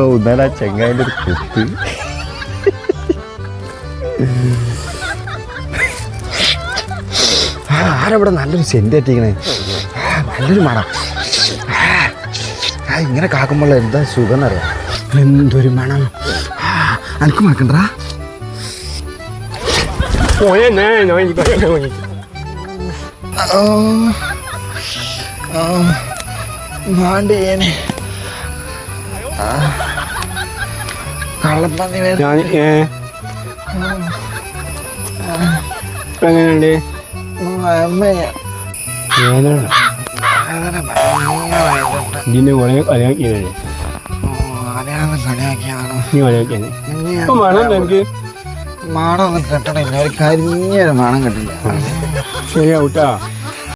ഇന്നലെ ചെങ്ങായിൻ്റെ ഒരു കുത്ത്. ആരവിടെ നല്ലൊരു സെന്റ് എത്തിക്കണേ, നല്ലൊരു മണം. ഇങ്ങനെ കാക്കുമ്പോൾ എന്താ സുഖം എന്നറിയാം. എന്തൊരു മണം. എനിക്ക് മണക്കണ്ടാ. മാണ്ടേനെ കള്ളപ്പന്നി എങ്ങനെയുണ്ട്? ഇതിന്റെ കുറെ കളിയാക്കിയതല്ലേ? നീ കളിയാക്കിയത് മണം എനിക്ക് മാടൊന്നും കെട്ടണില്ല, ഒരു കരിഞ്ഞൊരു മണം കെട്ടില്ല. ശരിയാവൂട്ടാ.